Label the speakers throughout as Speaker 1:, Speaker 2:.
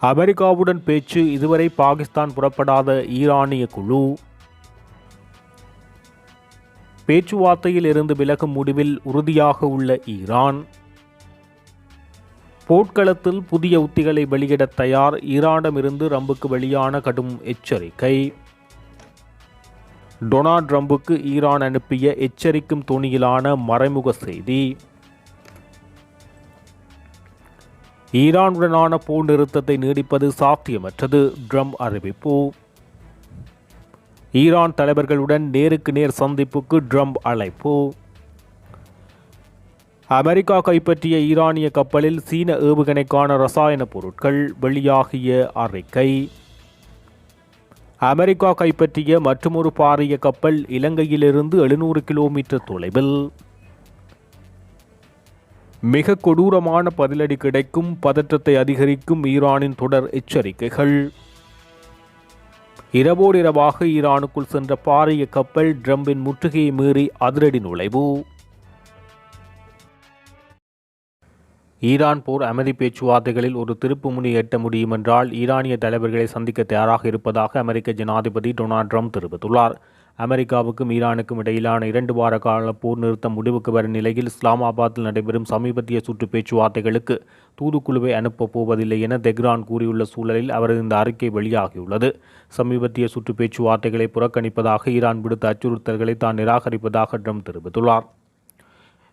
Speaker 1: அமெரிக்காவுடன் பேச்சு, இதுவரை பாகிஸ்தான் புறப்படாத ஈரானிய குழு. பேச்சுவார்த்தையில் இருந்து விலகும் முடிவில் உறுதியாக உள்ள ஈரான். போர்க்களத்தில் புதிய உத்திகளை வெளியிட தயார், ஈரானிடமிருந்து ட்ரம்புக்கு வெளியான கடும் எச்சரிக்கை. டொனால்ட் ட்ரம்புக்கு ஈரான் அனுப்பிய எச்சரிக்கும் தொனியிலான மறைமுக செய்தி. ஈரானுடனான போர் நிறுத்தத்தை நீடிப்பது சாத்தியமற்றது, ட்ரம்ப் அறிவிப்பு. ஈரான் தலைவர்களுடன் நேருக்கு நேர் சந்திப்புக்கு ட்ரம்ப் அழைப்பு. அமெரிக்கா கைப்பற்றிய ஈரானிய கப்பலில் சீன ஏவுகணைக்கான ரசாயன பொருட்கள், வெளியாகிய அறிக்கை. அமெரிக்கா கைப்பற்றிய மற்றொரு பாரிய கப்பல் இலங்கையிலிருந்து 700 கிலோமீட்டர் தொலைவில். மிக கொடூரமான பதிலடி கிடைக்கும், பதற்றத்தை அதிகரிக்கும் ஈரானின் தொடர் எச்சரிக்கைகள். இரவோடிரவாக ஈரானுக்குள் சென்ற பாரிய கப்பல், ட்ரம்பின் முற்றுகையை மீறி அதிரடி நுழைவு. ஈரான் போர் அமைதி பேச்சுவார்த்தைகளில் ஒரு திருப்புமுனை எட்ட முடியும் என்றால் ஈரானிய தலைவர்களை சந்திக்க தயாராக இருப்பதாக அமெரிக்க ஜனாதிபதி டொனால்ட் ட்ரம்ப் தெரிவித்துள்ளார். அமெரிக்காவுக்கும் ஈரானுக்கும் இடையிலான 2 வார கால போர் நிறுத்தம் முடிவுக்கு வரும் நிலையில் இஸ்லாமாபாத்தில் நடைபெறும் சமீபத்திய சுற்று பேச்சுவார்த்தைகளுக்கு தூதுக்குழுவை அனுப்பப் போவதில்லை என தெஹ்ரான் கூறியுள்ள சூழலில் அவரது இந்த அறிக்கை வெளியாகியுள்ளது. சமீபத்திய சுற்று பேச்சுவார்த்தைகளை புறக்கணிப்பதாக ஈரான் விடுத்த அச்சுறுத்தல்களை தான் நிராகரிப்பதாக ட்ரம்ப் தெரிவித்துள்ளார்.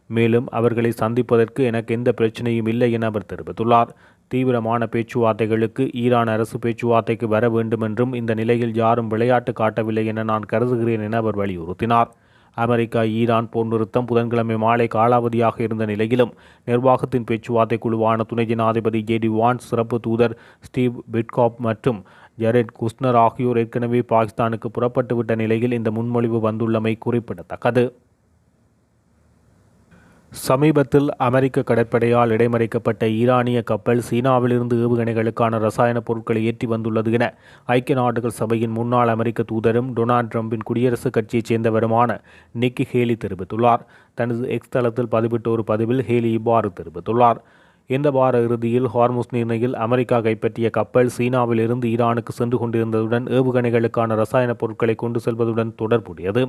Speaker 1: மேலும் அவர்களை சந்திப்பதற்கு எனக்கு எந்த பிரச்சனையும் இல்லை என அவர் தெரிவித்துள்ளார். தீவிரமான பேச்சுவார்த்தைகளுக்கு ஈரான் அரசு பேச்சுவார்த்தைக்கு வர வேண்டும் என்றும் இந்த நிலையில் யாரும் விளையாட்டு காட்டவில்லை என நான் கருதுகிறேன் என அவர் வலியுறுத்தினார். அமெரிக்கா ஈரான் போர் நிறுத்தம் புதன்கிழமை மாலை காலாவதியாக இருந்த நிலையிலும் நிர்வாகத்தின் பேச்சுவார்த்தை குழுவான துணை ஜனாதிபதி ஜேடி வான்ஸ், சிறப்பு தூதர் ஸ்டீவ் விட்காப் மற்றும் ஜரெட் குஷ்னர் ஆகியோர் ஏற்கனவே பாகிஸ்தானுக்கு புறப்பட்டுவிட்ட நிலையில் இந்த முன்மொழிவு வந்துள்ளமை குறிப்பிடத்தக்கது. சமீபத்தில் அமெரிக்க கடற்படையால் இடைமறிக்கப்பட்ட ஈரானிய கப்பல் சீனாவிலிருந்து ஏவுகணைகளுக்கான ரசாயன பொருட்களை ஏற்றி வந்துள்ளது என ஐக்கிய நாடுகள் சபையின் முன்னாள் அமெரிக்க தூதரும் டொனால்ட் ட்ரம்பின் குடியரசுக் கட்சியைச் சேர்ந்தவருமான நிக்கி ஹேலி தெரிவித்துள்ளார். தனது எக்ஸ் தளத்தில் பதிவிட்ட ஒரு பதிவில் ஹேலி இவ்வாறு தெரிவித்துள்ளார். இந்த வார இறுதியில் ஹார்முஸ் நீரிணையில் அமெரிக்கா கைப்பற்றிய கப்பல் சீனாவில் இருந்து ஈரானுக்கு சென்று கொண்டிருந்ததுடன் ஏவுகணைகளுக்கான ரசாயன பொருட்களை கொண்டு செல்வதுடன் தொடர்புடையது.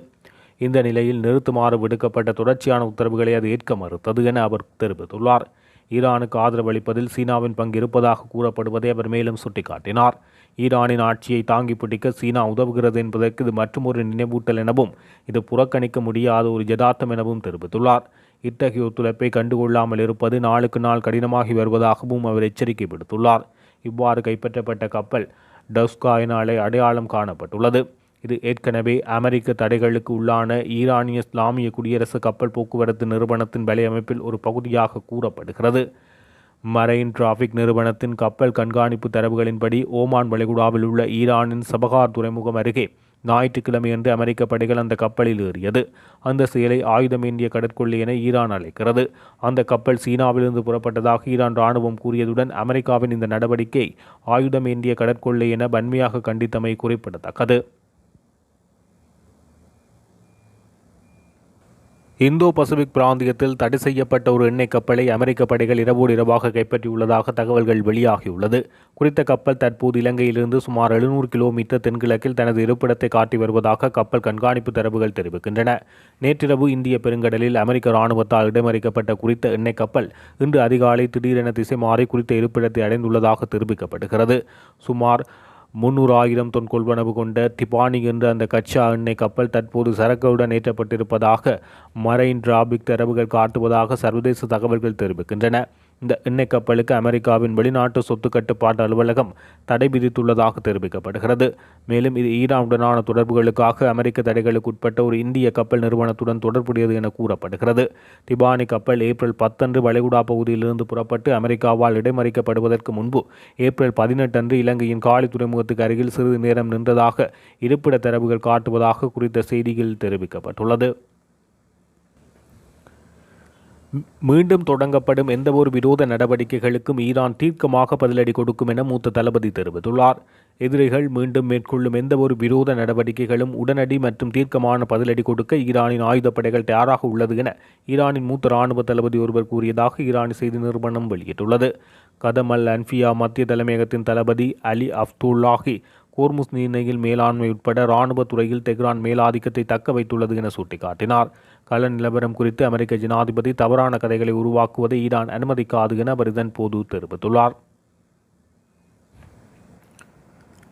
Speaker 1: இந்த நிலையில் நிறுத்துமாறு விடுக்கப்பட்ட தொடர்ச்சியான உத்தரவுகளை அது ஏற்க மறுத்தது என அவர் தெரிவித்துள்ளார். ஈரானுக்கு ஆதரவளிப்பதில் சீனாவின் பங்கு இருப்பதாக கூறப்படுவதை அவர் மேலும் சுட்டிக்காட்டினார். ஈரானின் ஆட்சியை தாங்கி பிடிக்க சீனா உதவுகிறது என்பதற்கு இது மற்றொரு நினைவூட்டல் எனவும் இது புறக்கணிக்க முடியாத ஒரு யதார்த்தம் எனவும் தெரிவித்துள்ளார். இத்தகைய ஒத்துழைப்பை கண்டுகொள்ளாமல் இருப்பது நாளுக்கு நாள் கடினமாகி வருவதாகவும் அவர் எச்சரிக்கை விடுத்துள்ளார். இவ்வாறு கைப்பற்றப்பட்ட கப்பல் டஸ்கா என அடையாளம் காணப்பட்டுள்ளது. இது ஏற்கனவே அமெரிக்க தடைகளுக்கு உள்ளான ஈரானிய இஸ்லாமிய குடியரசு கப்பல் போக்குவரத்து நிறுவனத்தின் வலையமைப்பில் ஒரு பகுதியாக கூறப்படுகிறது. மரைன் டிராஃபிக் நிறுவனத்தின் கப்பல் கண்காணிப்பு தரவுகளின்படி ஓமான் வளைகுடாவில் உள்ள ஈரானின் சபகார் துறைமுகம் அருகே ஞாயிற்றுக்கிழமையன்று அமெரிக்க படைகள் அந்த கப்பலில் ஏறியது. அந்த செயலை ஆயுதமேந்திய கடற்கொள்ளை என ஈரான் அழைக்கிறது. அந்த கப்பல் சீனாவிலிருந்து புறப்பட்டதாக ஈரான் இராணுவம் கூறியதுடன் அமெரிக்காவின் இந்த நடவடிக்கை ஆயுதமேந்திய கடற்கொள்ளை என வன்மையாக கண்டித்தமை குறிப்பிடத்தக்கது. இந்தோ பசிபிக் பிராந்தியத்தில் தடை செய்யப்பட்ட ஒரு எண்ணெய் கப்பலை அமெரிக்க படைகள் இரவோடு இரவாக கைப்பற்றியுள்ளதாக தகவல்கள் வெளியாகியுள்ளது. குறித்த கப்பல் தற்போது இலங்கையிலிருந்து சுமார் 700 கிலோமீட்டர் தென்கிழக்கில் தனது இருப்பிடத்தை காட்டி வருவதாக கப்பல் கண்காணிப்பு தரவுகள் தெரிவிக்கின்றன. நேற்றிரவு இந்திய பெருங்கடலில் அமெரிக்க இராணுவத்தால் இடைமறிக்கப்பட்ட குறித்த எண்ணெய் கப்பல் இன்று அதிகாலை திடீரென திசை மாறி குறித்த இருப்பிடத்தை அடைந்துள்ளதாக தெரிவிக்கப்படுகிறது. சுமார் 300,000 தொன் கொள்வனவு கொண்ட டிபானி என்ற அந்த கச்சா எண்ணெய் கப்பல் தற்போது சரக்குடன் ஏற்றப்பட்டிருப்பதாக மரைன் டிராபிக் தரவுகள் காட்டுவதாக சர்வதேச தகவல்கள் தெரிவிக்கின்றன. இந்த எண்ணெய் கப்பலுக்கு அமெரிக்காவின் வெளிநாட்டு சொத்து கட்டுப்பாட்டு அலுவலகம் தடை விதித்துள்ளதாக தெரிவிக்கப்படுகிறது. மேலும் இது ஈரானுடனான தொடர்புகளுக்காக அமெரிக்க தடைகளுக்கு உட்பட்ட ஒரு இந்திய கப்பல் நிறுவனத்துடன் தொடர்புடையது என கூறப்படுகிறது. டிபானி கப்பல் ஏப்ரல் 10 அன்று வளைகுடா பகுதியிலிருந்து புறப்பட்டு அமெரிக்காவால் இடைமறிக்கப்படுவதற்கு முன்பு ஏப்ரல் 18 அன்று இலங்கையின் காலி துறைமுகத்துக்கு அருகில் சிறிது நேரம் நின்றதாக இருப்பிட தரவுகள் காட்டுவதாக குறித்த செய்தியில் தெரிவிக்கப்பட்டுள்ளது. மீண்டும் தொடங்கப்படும் எந்தவொரு விரோத நடவடிக்கைகளுக்கும் ஈரான் தீர்க்கமாக பதிலடி கொடுக்கும் என மூத்த தளபதி தெரிவித்துள்ளார். எதிரிகள் மீண்டும் மேற்கொள்ளும் எந்தவொரு விரோத நடவடிக்கைகளும் உடனடி மற்றும் தீர்க்கமான பதிலடி கொடுக்க ஈரானின் ஆயுதப்படைகள் தயாராக உள்ளது என ஈரானின் மூத்த இராணுவ தளபதி ஒருவர் கூறியதாக ஈரானிய செய்தி நிறுவனம் வெளியிட்டுள்ளது. கதம் அல் அன்ஃபியா மத்திய தலைமையகத்தின் தளபதி அலி அப்துல்லாஹி ஹோர்முஸ் நீர்நிலையில் மேலாண்மை உட்பட இராணுவ துறையில் தெஹ்ரான் மேலாதிக்கத்தை தக்க வைத்துள்ளது என சுட்டிக்காட்டினார். கள நிலவரம் குறித்து அமெரிக்க ஜனாதிபதி தவறான கதைகளை உருவாக்குவதை ஈரான் அனுமதிக்காது என அவர் இதன் போது தெரிவித்துள்ளார்.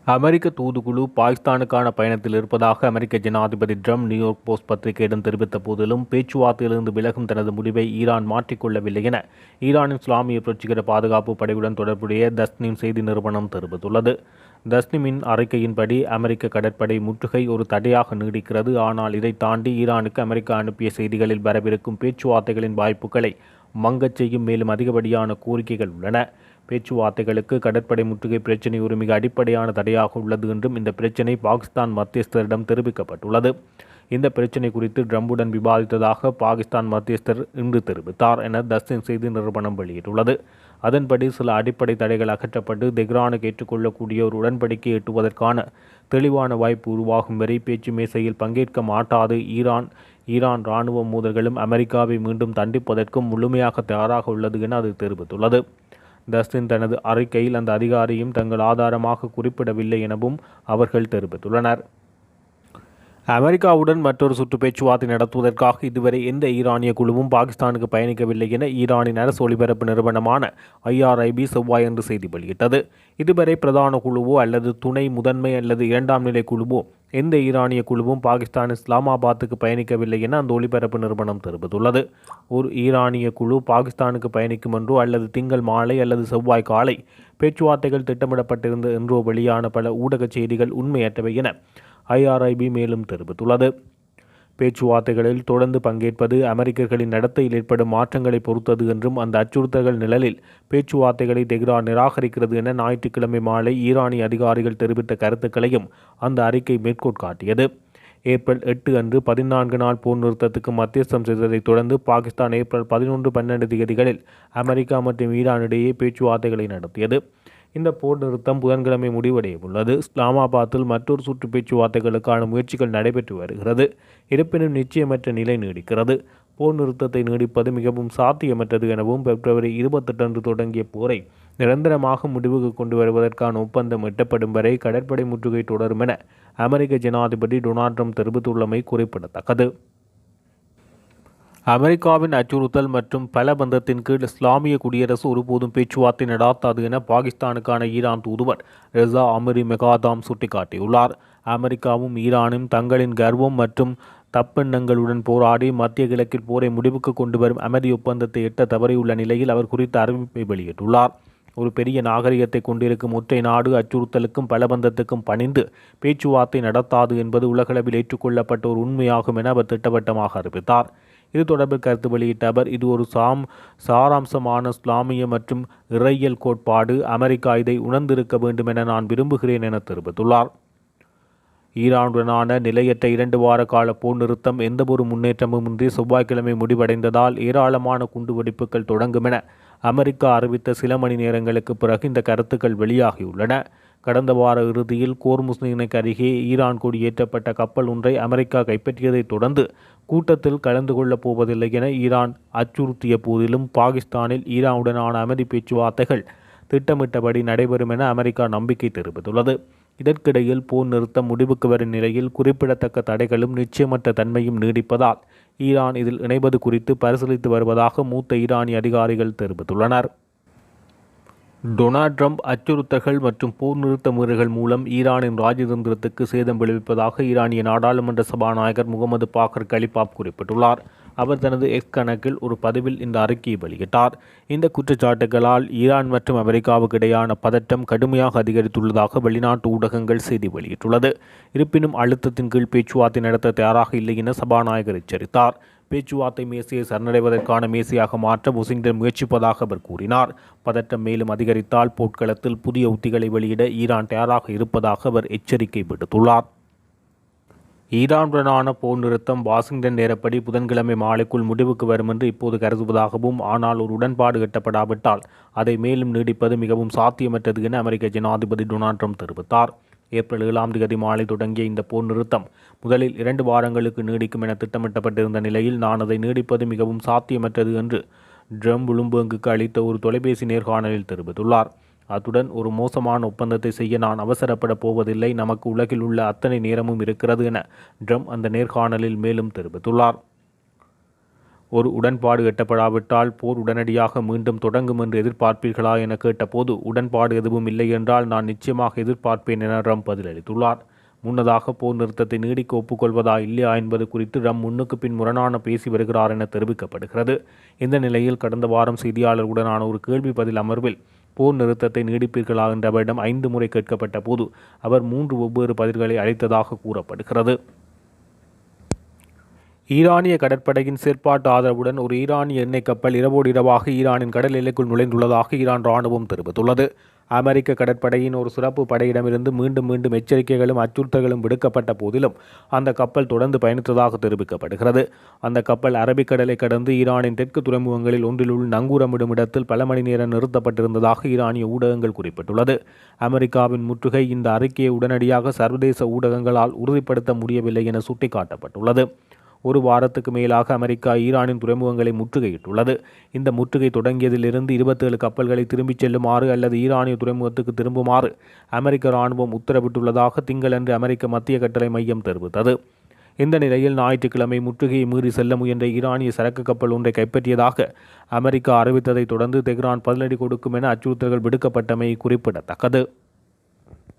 Speaker 1: அமெரிக்க தூதுக்குழு பாகிஸ்தானுக்கான பயணத்தில் இருப்பதாக அமெரிக்க ஜனாதிபதி ட்ரம்ப் நியூயார்க் போஸ்ட் பத்திரிகையிடம் தெரிவித்த போதிலும் பேச்சுவார்த்தையிலிருந்து விலகும் தனது முடிவை ஈரான் மாற்றிக்கொள்ளவில்லை என ஈரானின் இஸ்லாமிய புரட்சிகர பாதுகாப்பு படையுடன் தொடர்புடைய தஸ்னிம் செய்தி நிறுவனம் தெரிவித்துள்ளது. தஸ்னிமின் அறிக்கையின்படி அமெரிக்க கடற்படை முற்றுகை ஒரு தடையாக நீடிக்கிறது. ஆனால் இதை தாண்டி ஈரானுக்கு அமெரிக்கா அனுப்பிய செய்திகளில் வரவிருக்கும் பேச்சுவார்த்தைகளின் வாய்ப்புகளை மங்கச் செய்யும் மேலும் அதிகப்படியான கோரிக்கைகள் உள்ளன. பேச்சுவார்த்தைகளுக்கு கடற்படை முற்றுகை பிரச்சினை ஒரு மிக அடிப்படையான தடையாக உள்ளது என்றும் இந்த பிரச்சினை பாகிஸ்தான் மத்தியஸ்தரிடம் தெரிவிக்கப்பட்டுள்ளது. இந்த பிரச்சினை குறித்து ட்ரம்புடன் விவாதித்ததாக பாகிஸ்தான் மத்தியஸ்தர் இன்று தெரிவித்தார் என தஸ்னிம் செய்தி நிறுவனம் வெளியிட்டுள்ளது. அதன்படி சில அடிப்படை தடைகள் அகற்றப்பட்டு தெஹ்ரானுக்கு ஏற்றுக்கொள்ளக்கூடிய ஒரு உடன்படிக்கை எட்டுவதற்கான தெளிவான வாய்ப்பு உருவாகும் வரை பேச்சு மேசையில் பங்கேற்க மாட்டாது. ஈரான் இராணுவ மோதல்களும் அமெரிக்காவை மீண்டும் தண்டிப்பதற்கும் முழுமையாக தயாராக உள்ளது என அது தெரிவித்துள்ளது. தஸ்டின் தனது அறிக்கையில் அந்த அதிகாரியும் தங்கள் ஆதாரமாக குறிப்பிடவில்லை எனவும் அவர்கள் தெரிவித்துள்ளனர். அமெரிக்காவுடன் மற்றொரு சுற்று பேச்சுவார்த்தை நடத்துவதற்காக இதுவரை எந்த ஈரானிய குழுவும் பாகிஸ்தானுக்கு பயணிக்கவில்லை என ஈரானின் அரசு ஒலிபரப்பு நிறுவனமான IRIB செவ்வாயன்று செய்தி வெளியிட்டது. இதுவரை பிரதான குழுவோ அல்லது துணை முதன்மை அல்லது இரண்டாம் நிலை குழுவோ எந்த ஈரானிய குழுவும் பாகிஸ்தான் இஸ்லாமாபாத்துக்கு பயணிக்கவில்லை என அந்த ஒலிபரப்பு நிறுவனம் தெரிவித்துள்ளது. ஒரு ஈரானிய குழு பாகிஸ்தானுக்கு பயணிக்கும் என்றோ அல்லது திங்கள் மாலை அல்லது செவ்வாய் காலை பேச்சுவார்த்தைகள் திட்டமிடப்பட்டிருந்த என்றோ வெளியான பல ஊடக செய்திகள் உண்மையற்றவை என IRIB மேலும் தெரிவித்துள்ளது. பேச்சுவார்த்தைகளில் தொடர்ந்து பங்கேற்பது அமெரிக்கர்களின் நடத்தையில் ஏற்படும் மாற்றங்களை பொறுத்தது என்றும் அந்த அச்சுறுத்தல்கள் நிழலில் பேச்சுவார்த்தைகளை தெஹ்ரான் நிராகரிக்கிறது என ஞாயிற்றுக்கிழமை மாலை ஈரானிய அதிகாரிகள் தெரிவித்த கருத்துக்களையும் அந்த அறிக்கை மேற்கோள் காட்டியது. ஏப்ரல் 8 அன்று 14 நாள் போர் நிறுத்தத்துக்கு மத்தியஸ்தம் செய்ததைத் தொடர்ந்து பாகிஸ்தான் ஏப்ரல் 11-12 தேதிகளில் அமெரிக்கா மற்றும் ஈரான் இடையே பேச்சுவார்த்தைகளை நடத்தியது. இந்த போர் நிறுத்தம் புதன்கிழமை முடிவடைய உள்ளது. இஸ்லாமாபாத்தில் மற்றொரு சுற்று பேச்சுவார்த்தைகளுக்கான முயற்சிகள் நடைபெற்று வருகிறது. இருப்பினும் நிச்சயமற்ற நிலை நீடிக்கிறது. போர் நிறுத்தத்தை நீடிப்பது மிகவும் சாத்தியமற்றது எனவும் பிப்ரவரி 28 அன்று தொடங்கிய போரை நிரந்தரமாக முடிவுக்கு கொண்டு வருவதற்கான ஒப்பந்தம் எட்டப்படும் வரை கடற்படை முற்றுகை தொடரும் என அமெரிக்க ஜனாதிபதி டொனால்ட் ட்ரம்ப் தெரிவித்துள்ளமை குறிப்பிடத்தக்கது. அமெரிக்காவின் அச்சுறுத்தல் மற்றும் பலபந்தத்தின் கீழ் இஸ்லாமிய குடியரசு ஒருபோதும் பேச்சுவார்த்தை நடாத்தாது என பாகிஸ்தானுக்கான ஈரான் தூதுவர் ரெசா அமிரி மெகாதாம் சுட்டிக்காட்டியுள்ளார். அமெரிக்காவும் ஈரானும் தங்களின் கர்வம் மற்றும் தப்பெண்ணங்களுடன் போராடி மத்திய கிழக்கில் போரை முடிவுக்கு கொண்டு வரும் அமைதி ஒப்பந்தத்தை எட்ட தவறியுள்ள நிலையில் அவர் குறித்த அறிவிப்பை வெளியிட்டுள்ளார். ஒரு பெரிய நாகரிகத்தை கொண்டிருக்கும் ஒற்றை நாடு அச்சுறுத்தலுக்கும் பலபந்தத்துக்கும் பணிந்து பேச்சுவார்த்தை நடத்தாது என்பது உலகளவில் ஏற்றுக்கொள்ளப்பட்ட ஒரு உண்மையாகும் என அவர் திட்டவட்டமாக அறிவித்தார். இது தொடர்பில் கருத்து வெளியிட்ட அவர், இது ஒரு சாராம்சமான இஸ்லாமிய மற்றும் இறையியல் கோட்பாடு. அமெரிக்கா இதை உணர்ந்திருக்க வேண்டும் என நான் விரும்புகிறேன் என தெரிவித்துள்ளார். ஈரானுடனான நிலையற்ற 2 வார கால போர் நிறுத்தம் எந்தவொரு முன்னேற்றமுமின்றி செவ்வாய்க்கிழமை முடிவடைந்ததால் ஏராளமான குண்டுவெடிப்புகள் தொடங்கும் என அமெரிக்கா அறிவித்த சில மணி நேரங்களுக்கு பிறகு இந்த கருத்துக்கள் வெளியாகியுள்ளன. கடந்த வார இறுதியில் ஹோர்முஸ் நீரிணைக்கு அருகே ஈரான் கொடியேற்றப்பட்ட கப்பல் ஒன்றை அமெரிக்கா கைப்பற்றியதைத் தொடர்ந்து கூட்டத்தில் கலந்து கொள்ளப் போவதில்லை என ஈரான் அச்சுறுத்திய போதிலும் பாகிஸ்தானில் ஈரானுடனான அமைதி பேச்சுவார்த்தைகள் திட்டமிட்டபடி நடைபெறும் என அமெரிக்கா நம்பிக்கை தெரிவித்துள்ளது. இதற்கிடையில் போர் நிறுத்தம் முடிவுக்கு வரும் நிலையில் குறிப்பிடத்தக்க தடைகளும் நிச்சயமற்ற தன்மையும் நீடிப்பதால் ஈரான் இதில் இணைவது குறித்து பரிசீலித்து வருவதாக மூத்த ஈரானிய அதிகாரிகள் தெரிவித்துள்ளனர். டொனால்ட் ட்ரம்ப் அச்சுறுத்தல்கள் மற்றும் போர் நிறுத்த முறைகள் மூலம் ஈரானின் ராஜதந்திரத்துக்கு சேதம் விளைவிப்பதாக ஈரானிய நாடாளுமன்ற சபாநாயகர் முகமது பாகர் கலிபாப் குறிப்பிட்டுள்ளார். அவர் தனது எக்ஸ் கணக்கில் ஒரு பதிவில் இந்த அறிக்கையை வெளியிட்டார். இந்த குற்றச்சாட்டுகளால் ஈரான் மற்றும் அமெரிக்காவுக்கு இடையான பதட்டம் கடுமையாக அதிகரித்துள்ளதாக வெளிநாட்டு ஊடகங்கள் செய்தி வெளியிட்டுள்ளது. இருப்பினும் அழுத்தத்தின் கீழ் பேச்சுவார்த்தை நடத்த தயாராக இல்லை என சபாநாயகர் எச்சரித்தார். பேச்சுவார்த்தை மேசையை சரணடைவதற்கான மேசையாக மாற்ற வாஷிங்டன் முயற்சிப்பதாக அவர் கூறினார். பதட்டம் மேலும் அதிகரித்தால் போர்க்களத்தில் புதிய உத்திகளை வெளியிட ஈரான் தயாராக இருப்பதாக அவர் எச்சரிக்கை விடுத்துள்ளார். ஈரானுடனான போர் நிறுத்தம் வாஷிங்டன் நேரப்படி புதன்கிழமை மாலைக்குள் முடிவுக்கு வரும் என்று இப்போது கருதுவதாகவும், ஆனால் ஒரு உடன்பாடு எட்டப்படாவிட்டால் அதை மேலும் நீடிப்பது மிகவும் சாத்தியமற்றது என அமெரிக்க ஜனாதிபதி டொனால்ட் ட்ரம்ப் தெரிவித்தார். ஏப்ரல் 7ஆம் தேதி மாலை தொடங்கிய இந்த போர் நிறுத்தம் முதலில் 2 வாரங்களுக்கு நீடிக்கும் என திட்டமிட்டப்பட்டிருந்த நிலையில், நான் அதை நீடிப்பது மிகவும் சாத்தியமற்றது என்று ட்ரம்ப் ப்ளூம்பெர்குக்கு அளித்த ஒரு தொலைபேசி நேர்காணலில் தெரிவித்துள்ளார். அத்துடன், ஒரு மோசமான ஒப்பந்தத்தை செய்ய நான் அவசரப்பட போவதில்லை, நமக்கு உலகில் உள்ள அத்தனை நேரமும் இருக்கிறது என ட்ரம்ப் அந்த நேர்காணலில் மேலும் தெரிவித்துள்ளார். ஒரு உடன்பாடு எட்டப்படாவிட்டால் போர் உடனடியாக மீண்டும் தொடங்கும் என்று எதிர்பார்ப்பீர்களா என கேட்டபோது, உடன்பாடு எதுவும் இல்லை என்றால் நான் நிச்சயமாக எதிர்பார்ப்பேன் என ட்ரம்ப் பதிலளித்துள்ளார். முன்னதாக போர் நிறுத்தத்தை நீடிக்க ஒப்புக்கொள்வதா இல்லையா என்பது குறித்து ட்ரம்ப் முன்னுக்கு பின் முரணான பேசி வருகிறார் என தெரிவிக்கப்படுகிறது. இந்த நிலையில் கடந்த வாரம் செய்தியாளர்களுடனான ஒரு கேள்வி பதில் அமர்வில் போர் நிறுத்தத்தை நீடிப்பீர்களா என்ற அவரிடம் 5 முறை கேட்கப்பட்ட போது அவர் 3 வெவ்வேறு பதில்களை அளித்ததாக கூறப்படுகிறது. ஈரானிய கடற்படையின் செயற்பாட்டு ஆதரவுடன் ஒரு ஈரானிய எண்ணெய் கப்பல் இரவோடு இரவாக ஈரானின் கடல் எல்லைக்குள் நுழைந்துள்ளதாக ஈரான் இராணுவம் தெரிவித்துள்ளது. அமெரிக்க கடற்படையின் ஒரு சிறப்பு படையிடமிருந்து மீண்டும் மீண்டும் எச்சரிக்கைகளும் அச்சுறுத்தல்களும் விடுக்கப்பட்ட போதிலும் அந்த கப்பல் தொடர்ந்து பயணித்ததாக தெரிவிக்கப்படுகிறது. அந்த கப்பல் அரபிக்கடலை கடந்து ஈரானின் தெற்கு துறைமுகங்களில் ஒன்றிலுள்ள நங்கூரமிடும் இடத்தில் பல மணி நேரம் நிறுத்தப்பட்டிருந்ததாக ஈரானிய ஊடகங்கள் குறிப்பிட்டுள்ளது. அமெரிக்காவின் முற்றுகை இந்த அறிக்கையை உடனடியாக சர்வதேச ஊடகங்களால் உறுதிப்படுத்த முடியவில்லை என சுட்டிக்காட்டப்பட்டுள்ளது. ஒரு வாரத்துக்கு மேலாக அமெரிக்கா ஈரானின் துறைமுகங்களை முற்றுகையிட்டுள்ளது. இந்த முற்றுகை தொடங்கியதிலிருந்து 27 கப்பல்களை திரும்பிச் செல்லுமாறு அல்லது ஈரானிய துறைமுகத்துக்கு திரும்புமாறு அமெரிக்க இராணுவம் உத்தரவிட்டுள்ளதாக திங்களன்று அமெரிக்க மத்திய கட்டளை மையம் தெரிவித்தது. இந்த நிலையில் ஞாயிற்றுக்கிழமை முற்றுகையை மீறி செல்ல முயன்ற ஈரானிய சரக்கு கப்பல் ஒன்றை கைப்பற்றியதாக அமெரிக்கா அறிவித்ததை தொடர்ந்து தெஹ்ரான் பதிலடி கொடுக்கும் என அச்சுறுத்தல்கள் விடுக்கப்பட்டமை குறிப்பிடத்தக்கது.